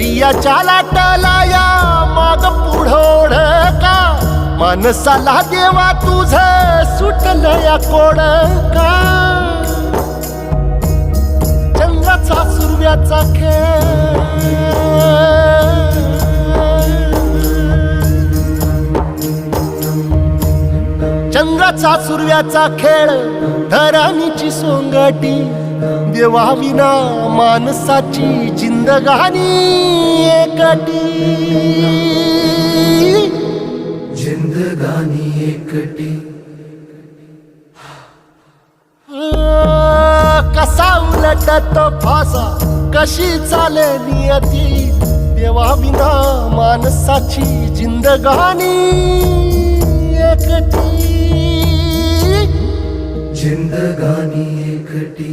दर्याच्या लाटाला या माग पुढोड का माणसाला देवा तुझ सुटलं या कोड का चंद्राचा सुरव्याचा खेळ चंद्राचा सुरव्याचा खेळ धरणीची सोंगटी देवाविना माणसाची जिंदगानी एकटी जिंदगानी एकटी कसा उलटत फासा कशी चाले नियती देवाविना माणसाची जिंदगानी एकटी जिंदगानी एकटी